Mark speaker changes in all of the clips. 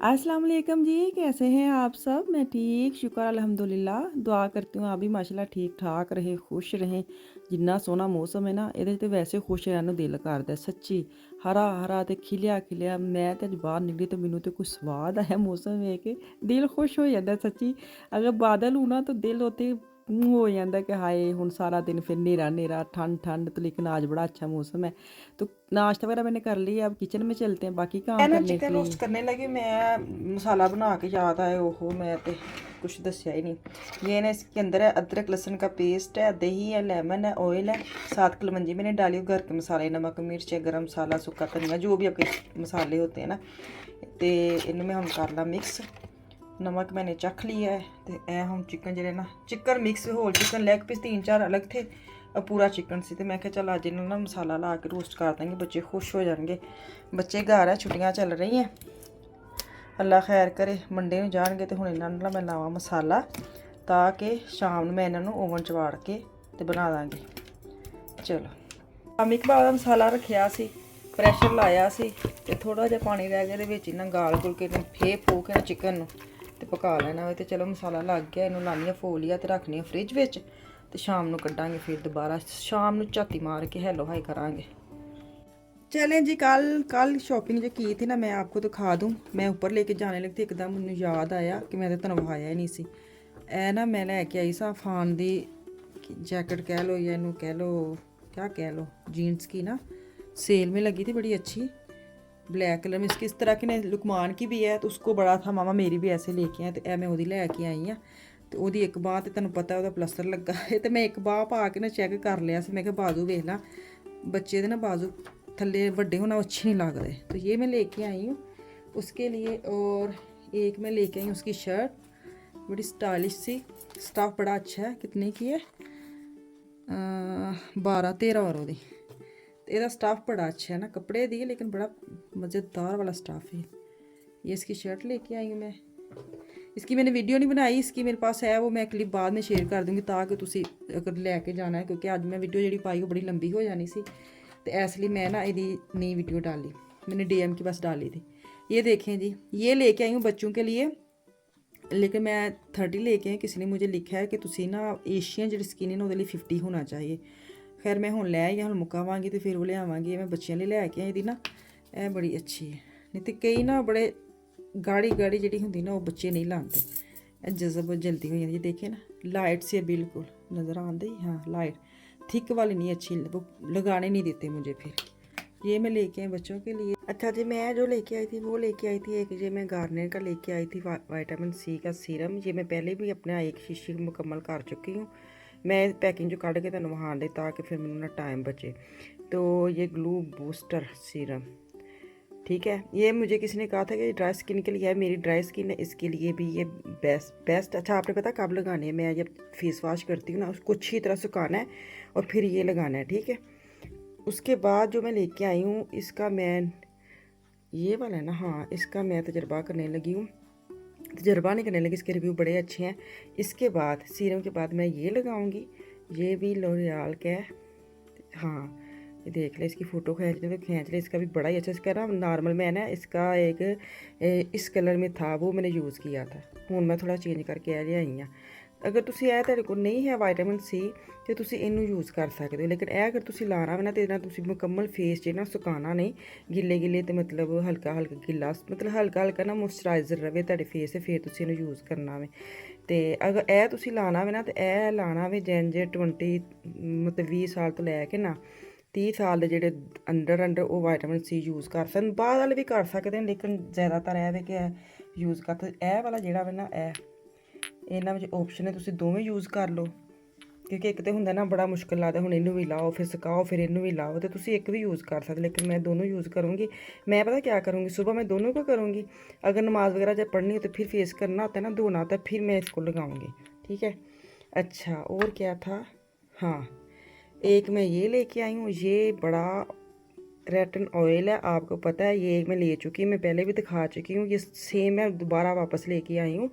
Speaker 1: अस्सलाम वालेकुम जी, कैसे हैं आप सब? मैं ठीक, शुक्र अल्हम्दुलिल्लाह। दुआ करती हूँ आप भी माशाल्लाह ठीक-ठाक रहें, खुश रहें। जिन्ना सोहना मौसम है ना, ਇਹਦੇ 'ਚ ਤੇ ਵੈਸੇ ਖੁਸ਼ ਰਹਿਣ ਨੂੰ ਦਿਲ ਕਰਦਾ ਸੱਚੀ। ਹਰਾ-ਹਰਾ ਤੇ ਖਿਲਿਆ-ਖਿਲਿਆ ਮੈਂ ਤੇ ਅੱਜ ਬਾਹਰ ਨਿਕਲੀ ਤੇ ਮੈਨੂੰ ਤੇ ਕੁਝ ਸਵਾਦ ਆਇਆ ਮੌਸਮ ਵੇਖ ਕੇ। ਦਿਲ ਖੁਸ਼ ਹੋ ਜਾਂਦਾ ਸੱਚੀ। ਅਗਰ ਬਾਦਲ ਹੋ ਨਾ ਤਾਂ ਦਿਲ ਉੱਥੇ ਹੋ ਜਾਂਦਾ कि हाय ਹੁਣ सारा दिन फिर नेरा-नेरा, ठंड-ठंड तो लेकिन आज बड़ा अच्छा मौसम है। तो नाश्ता वगैरह मैंने कर लिया, अब किचन में चलते हैं बाकी
Speaker 2: मैं
Speaker 1: काम
Speaker 2: ना
Speaker 1: करने
Speaker 2: चिकन
Speaker 1: के लिए।
Speaker 2: रोस्ट करने लगी। मैं मसाला बना के याद आया, ओहो मैं तो कुछ दसिया ही नहीं। ये ना इसके अंदर है अदरक लहसुन का पेस्ट है, दही है, लेमन है, ऑयल है, 7 कलवंजी मैंने डाली, घर के मसाले नमक मिर्च गरम मसाला सूखा धनिया जो भी आपके मसाले होते हैं ना। तो इनमें हम कर ला मिक्स। नमक मैंने चख लिया है। तो यह हम चिकन जो ना chicken mix whole chicken leg piece 3-4 अलग थे और पूरा चिकन सी। तो मैं क्या चल अज इन्होंने ना मसाला ला के रोस्ट कर देंगे, बच्चे खुश हो जाएंगे। बच्चे घर है, छुट्टियां चल रही हैं, अल्लाह खैर करे मंडे में जाएंगे। तो हूँ इन्होंने मैं लावा मसाला ताकि शाम मैं इन्हों ओवन च वाड़ के तो बना देंगे। चलो अमिक बाद मसाला रखिया सी, प्रैशर लाया सी ते थोड़ा जिहा पानी रह गया, इन्हें गाल गुल के फे फू के चिकन तो पका लेना हो। तो चलो मसाला लग गया, इन्हू लानी फोलिया तो रखनी फ्रिज में। तो शाम को कड्डांगे फिर दोबारा शाम को झाती मार के हैलो हाई करांगे। चलें जी, कल शॉपिंग जो की थी ना मैं आपको दिखा दूँ। मैं ऊपर लेके जाने लगी थी, एकदम मुझे याद आया कि मैं तो तनवाया ही नहीं सी। ए ना मैं लैके आई सा फान दी जैकेट कह लो या इनू कह लो क्या कह लो, जीन्स की ना सेल में लगी थी बड़ी अच्छी, ब्लैक कलर में। इसकी इस तरह की ना लुकमान की भी है, तो उसको बड़ा था मामा मेरी भी ऐसे लेके आए। तो मैं वो लैके आई हाँ। तो वो एक बांह तो तेन पता है प्लस्तर लगा है। तो मैं एक बांह पा के ना चैक कर लिया। मैं क्या बाजू वेख ला, बच्चे दे ना बाजू थल्ले वड्डे होना अच्छे नहीं लगते। तो ये मैं लेके आई हूँ उसके लिए। और एक मैं लेके आई हूँ उसकी शर्ट, बड़ी स्टाइलिश सी, स्टफ बड़ा अच्छा है। कितने की है? 12-13 और दी। तो यदा स्टफ बड़ा अच्छा है ना, कपड़े दी है लेकिन बड़ा मज़ेदार वाला स्टफ है। ये इसकी शर्ट लेके आई हूँ मैं। इसकी मैंने वीडियो नहीं बनाई, इसकी मेरे पास है, वो मैं क्लिप बाद में शेयर कर दूँगी ताकि तुसी अगर लैके जाना है, क्योंकि अज मैं वीडियो जी पाई वो बड़ी लंबी हो जानी सी। तो इसलिए मैं ना यदी नई वीडियो डाली, मैंने DM की बस डाली थी। ये देखें जी, ये लेके आई हूँ बच्चों के लिए, लेकिन मैं 30 लेके आई। किसी ने मुझे लिखा है कि तुसी ना एशियन जी स्किन है ना वो 50 होना चाहिए। खैर मैं हूँ लै आई, हूँ मुकावांगी तो फिर वो लियावांगी। मैं बच्चों लिए लैके आई थी ना, यह बड़ी अच्छी है। नहीं तो कई ना बड़े गाड़ी गाड़ी जी होंगी ना वो बच्चे नहीं लाते, जज़ब जल्दी हो जाती है। देखे ना लाइट से बिल्कुल नज़र आती। हाँ लाइट थिक वाली नहीं अच्छी, वो लगाने नहीं देते मुझे। फिर ये मैं लेके आई बच्चों के लिए। अच्छा जी, मैं जो लेके आई थी वो लेके आई थी एक, ये मैं गार्नियर का लेके आई थी विटामिन C का सीरम। ये मैं पहले भी अपना एक शीशी मुकम्मल कर चुकी हूँ। मैं पैकिंग जो कढ़ के तुम वहाँ दे ताकि फिर मैंने ना टाइम बचे। तो ये ग्लू बूस्टर सीरम, ठीक है। ये मुझे किसी ने कहा था कि ड्राई स्किन के लिए है, मेरी ड्राई स्किन है, इसके लिए भी ये बेस्ट। अच्छा आपने पता कब लगाने है? मैं जब फेस वॉश करती हूँ ना उसको अच्छी तरह सुखाना है और फिर ये लगाना है, ठीक है। उसके बाद जो मैं लेके आई हूँ इसका मैं ये वाला है ना, हाँ इसका मैं तजर्बा करने लगी हूँ। तजर्बा नहीं करने लगी, इसके रिव्यू बड़े अच्छे हैं। इसके बाद सीरम के बाद मैं ये लगाऊंगी, ये भी लॉरियल का है। हाँ ये देख ले, इसकी फ़ोटो खींच ले तो खींच ले, इसका भी बड़ा ही अच्छा। इसका ना नॉर्मल मैं ना इसका एक इस कलर में था वो मैंने यूज़ किया था, हूँ मैं थोड़ा चेंज करके आ आई हाँ। अगर तुम यह तेरे को नहीं है विटामिन C तो तुम इनू यूज़ कर सकते हो, लेकिन यह अगर तुम लाना है ना तो तुम मुकम्मल फेस जो ना सुकाना नहीं, गिले गिले तो मतलब हल्का हल्का गिला, मतलब हल्का हल्का ना मॉइस्चराइजर रहे तेरे फेस से, फिर तुम इनू यूज़ करना है। तो अगर यह तुम लाना है ना तो यह लाना है जे 20 मतलब 20 साल तो लैके ना 30 साल के जोड़े अंडर वो विटामिन C यूज़ कर सकते, बाद वाले भी कर सकते हैं, लेकिन ज़्यादातर है कि यूज़ कर। तो यह वाला जोड़ा वा ना इन्हों में ऑप्शन है, तुम दोवें यूज़ कर लो, क्योंकि एक तो होंगे ना बड़ा मुश्किल लगता हूँ इनू भी लाओ फिर सुकाओ फिर इनू भी लाओ। तो तुम एक भी यूज़ कर सकते, लेकिन मैं दोनों यूज़ करूँगी। मैं पता क्या करूँगी, सुबह मैं दोनों को करूँगी, अगर नमाज़ वगैरह जब पढ़नी हो तो फिर फेस करना होता है ना, धोना होता है, फिर मैं इसको लगाऊँगी, ठीक है। अच्छा और क्या था, हाँ एक मैं ये लेके आई हूँ, ये बड़ा रेटिन ऑयल है, आपको पता है ये मैं ले चुकी हूँ, मैं पहले भी दिखा चुकी हूँ। ये सेम मैं दोबारा वापस लेके आई हूँ।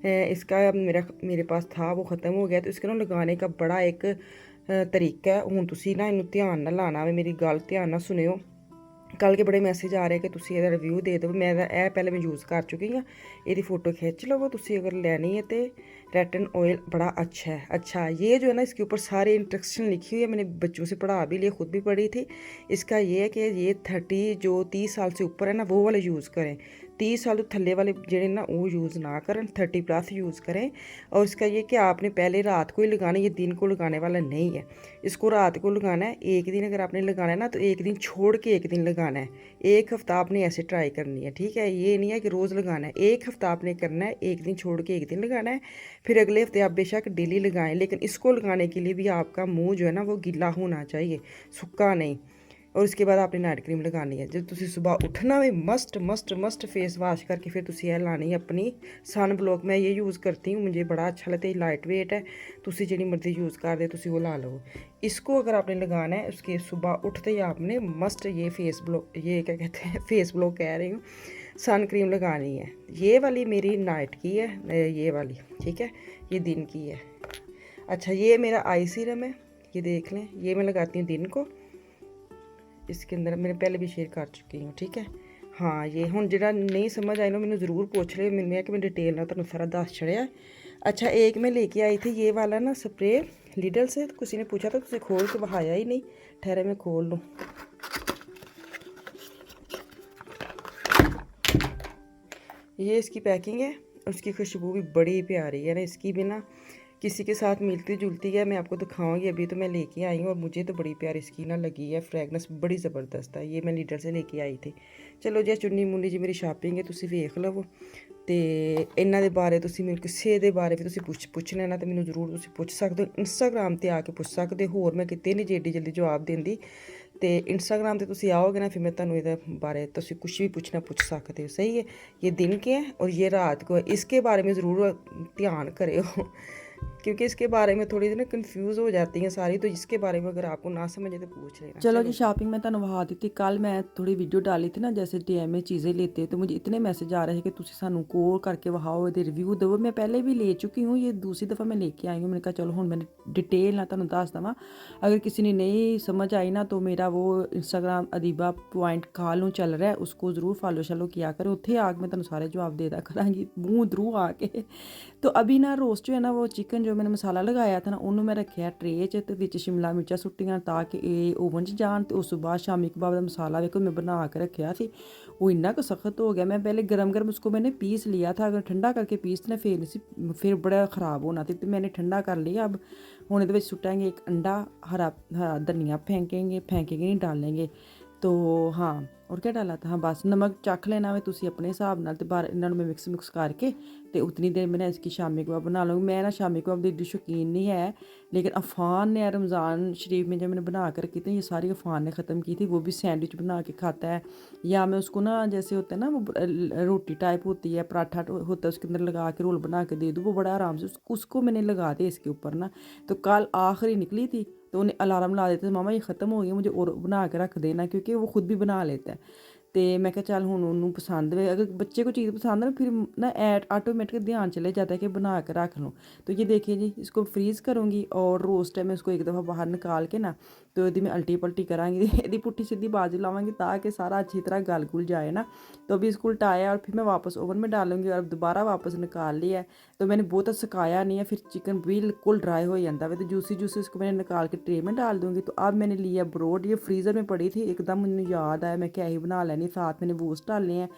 Speaker 2: इसका मेरे पास था वो ख़त्म हो गया, तो इसके ना लगाने का बड़ा एक तरीका है। हूँ तुसी ना इनू ध्यान ना लाना, मेरी गल ध्यान ना सुनियो।
Speaker 1: ਕੱਲ ਕੇ ਬੜੇ ਮੈਸੇਜ ਆ ਰਹੇ ਕਿ ਤੁਸੀਂ ਇਹਦਾ ਰਿਵਿਊ ਦੇ ਦਿਓ। ਮੈਂ ਇਹ ਪਹਿਲੇ ਮੈਂ यूज़ कर चुकी हाँ। ਇਹਦੀ फ़ोटो खींच लो ਤੁਸੀਂ अगर लेनी है तो रेटिन ऑयल बड़ा अच्छा है। अच्छा ये जो है ना इसके ऊपर सारी इंस्ट्रक्शन लिखी हुई है, मैंने बच्चों से पढ़ा भी लिया, ख़ुद भी पढ़ी थी। इसका ये है कि ये 30 साल से ऊपर है ना वो वाले यूज़ करें, 30 साल तो थल्ले वाले जेडे ना वो यूज़ ना करें, 30+ यूज़ करें। और इसका ये कि आपने पहले रात को ही लगाना, ये दिन को लगाने वाला नहीं है। इसको रात को लगाना है। एक दिन अगर आपने लगाना है ना तो एक दिन छोड़ के एक दिन लगाना है। एक हफ़्ता आपने ऐसे ट्राई करनी है, ठीक है। ये नहीं है कि रोज़ लगाना है, एक हफ़्ता आपने करना है, एक दिन छोड़ के एक दिन लगाना है। फिर अगले हफ्ते आप बेशक डेली लगाएं, लेकिन इसको लगाने के लिए भी आपका मुँह जो है ना वो गीला होना चाहिए, सूखा नहीं। और उसके बाद आपने नाइट क्रीम लगानी है। जब तुसी सुबह उठना वे must must must face wash करके फिर तुसी यह लानी है अपनी सन ब्लॉक। मैं ये यूज़ करती हूँ, मुझे बड़ा अच्छा लगता है, लाइट वेट है। तुसी जितनी मर्जी यूज़ कर दे तुसी वो ला लो। इसको अगर आपने लगाना है उसके सुबह उठते ही आपने मस्ट ये फेस ब्लॉक, ये क्या कहते हैं फेस ब्लॉक कह रही हूँ, सन क्रीम लगानी है। ये वाली मेरी नाइट की है, ये वाली ठीक है, ये दिन की है। अच्छा ये मेरा आई सीरम है, ये देख लें, ये मैं लगाती हूँ दिन को। इसके अंदर मैंने पहले भी शेयर कर चुकी हूँ, ठीक है। हाँ ये हुण जिहड़ा नहीं समझ आई ना मैंने ज़रूर पूछ लियो, मैंने कि मैं डिटेल ना तुहानूं सारा दस छड़िया। अच्छा एक मैं लेके आई थी ये वाला ना स्प्रे लिडल से, तो किसी ने पूछा था तुझे खोल के बहाया ही नहीं। ठहरे मैं खोल लूँ। ये इसकी पैकिंग है और उसकी खुशबू भी बड़ी प्यारी है ना, इसकी भी ना किसी के साथ मिलती जुलती है, मैं आपको दिखाऊंगी। अभी तो मैं लेके आई हूँ और मुझे तो बड़ी प्यारी इसकी ना लगी है, फ्रेगनेंस बड़ी ज़बरदस्त है। ये मैं लीडर से लेके आई थी। चलो जी चुन्नी मुन्नी जी मेरी शॉपिंग है, तुसी वेख लवो। तो इन्हों के बारे तुसी मैनूं किसी के बारे भी तुसी पुछना ना तो मैनूं जरूर तुसी पुछ सकते हो। इंस्टाग्राम पर आके पुछ सकते हो, होर मैं किते नहीं जे एड्डी जल्दी जवाब देंदी। तो इंस्टाग्राम पर तुसी आओगे ना फिर मैं तुहानूं इहदे बारे तुसी कुछ भी पूछना पुछ सकते हो, सही है। ये दिन के है और ये रात को है, इसके बारे में ज़रूर ध्यान करें क्योंकि इसके बारे में थोड़ी ना कंफ्यूज हो जाती हैं सारी। तो इसके बारे में अगर आपको ना समझे तो पूछ लेना। चलो जी शॉपिंग मैं तुहानूं वहा दी थी। कल मैं थोड़ी वीडियो डाली थी ना जैसे DM में चीज़ें लेते हैं, तो मुझे इतने मैसेज आ रहे हैं कि तुसी सानूं कॉल करके वहाओ, ये रिव्यू दो। मैं पहले भी ले चुकी हूँ, ये दूसरी दफ़ा मैं लेके आई हूँ। मैंने कहा चलो हुण मैंने डिटेल ना तुहानूं दस देवां। अगर किसी ने नहीं समझ आई ना तो मेरा वो इंस्टाग्राम अदीबा पॉइंट खालू चल रहा है, उसको ज़रूर फॉलो शॉलो किया करो। उत्थे आके मैं तुहानूं सारे जवाब दे दा करांगी मूँह थ्रू आके। तो अभी ना रोस्ट जो है ना वो चिकन जो मैंने मसाला लगाया था ना उन्होंने मैं रखिया ट्रे च, ते विच शिमला मिर्चा सुट्टियां ताकि ये ओवन च जान। तो उस बाद शामी कबाब का मसाला देखो मैं बना के रखा थी, वो इन्ना को सख्त हो गया। मैं पहले गरम गरम उसको मैंने पीस लिया था, अगर ठंडा करके पीसते ना फिर बड़ा ख़राब होना थी। तो मैंने ठंडा कर लिया। अब हुण इहदे विच सुट्टांगे एक अंडा, हरा धनिया फेंकेंगे नहीं डालेंगे। तो हाँ और क्या डाला था, हाँ बस नमक चख लेना वे तुसी अपने हिसाब नाल। ते बाहर इन्हां नूं मैं मिक्स करके तो उतनी देर मैंने इसकी शामी कबाब बना लूँगी। मैं ना शामी कबाब की शौकीन नहीं है, लेकिन अफ़ान ने रमज़ान शरीफ में जब मैंने बना कर रखी थी ये सारी अफ़ान ने ख़त्म की थी। वो भी सैंडविच बना के खाता है, या मैं उसको ना जैसे होता है ना वो रोटी टाइप होती है, पराठा होता है, उसके अंदर लगा के रोल बना के दे दूँ, वो बड़ा आराम से उसको मैंने लगा दिया इसके ऊपर ना। तो कल आखिरी निकली थी तो उन्हें अलार्म ला देते मामा ये ख़त्म हो गई, मुझे और बना के रख देना, क्योंकि वो खुद भी बना लेता है। तो मैं क्या चल हुण उन्होंने पसंद है, अगर बच्चे को चीज़ पसंद है ना फिर ना ऑटोमेटिक ध्यान चले जाता है कि बना के रख लूँ। तो ये देखिए जी इसको फ्रीज़ करूँगी और रोस्ट है मैं उसको एक दफ़ा बाहर निकाल के ना तो यदि मैं अल्टी पल्टी कराँगी, यदि पुट्ठी सीधी बाजू लावांगी ताकि सारा अच्छी तरह गल गुल जाए ना। तो अभी इसको उल्टाया और फिर मैं वापस ओवन में डालूंगी और दोबारा वापस निकाल लिया है। तो मैंने बहुत सुखाया नहीं है, फिर चिकन बिल्कुल ड्राई हो जाता है। तो जूसी इसको मैंने निकाल के ट्रे में डाल दूँगी। तो अब मैंने लिया ब्रोड, ये फ्रीज़र में पड़ी थी, एकदम मुझे याद आया मैं क्या ही बना लेनी, साथ मैंने बूस्ट डालने हैं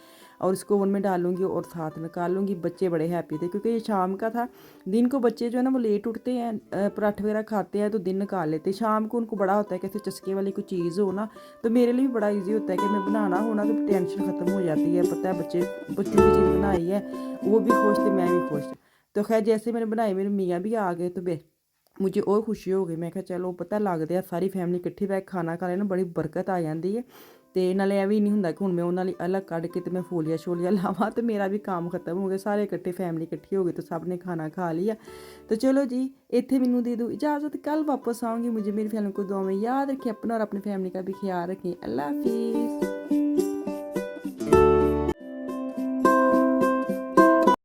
Speaker 1: और इसको ओवन में डालूंगी और साथ निकालूंगी। बच्चे बड़े हैप्पी थे क्योंकि ये शाम का था। दिन को बच्चे जो है ना वो लेट उठते हैं, पराठे वगैरह खाते हैं तो दिन निकाल लेते हैं। शाम को उनको बड़ा होता है कैसे चस्के वाली कोई चीज़ हो ना, तो मेरे लिए भी बड़ा ईजी होता है कि मैं बनाना हो ना तो टेंशन ख़त्म हो जाती है। पता है बच्चे की चीज़ बनाई है वो भी खुश थे मैं भी खुश। तो खैर जैसे मैंने बनाई मेरे मियाँ भी आ गए तो मुझे और खुशी हो गई। मैं कहा चलो पता लगता है सारी फैमिली इकट्ठी बैठ खाना खा लेना बड़ी बरकत आ जाती है। तो नाले ਇਹ भी नहीं होंगे कि हुण मैं उन्होंने अलग कढ़ के तो मैं फोलिया शोलिया लावां, तो मेरा भी काम खत्म हो गया। सारे इकट्ठे फैमिली इकट्ठी हो गई तो सब ने खाना खा लिया। तो चलो जी इत्थे मैनूं दे दो इजाज़त, कल वापस आऊँगी। मुझे मेरी फैमिली को दुआ में याद रखें अपना और अपनी फैमिली का भी ख्याल रखें। अल्लाह हाफिज़।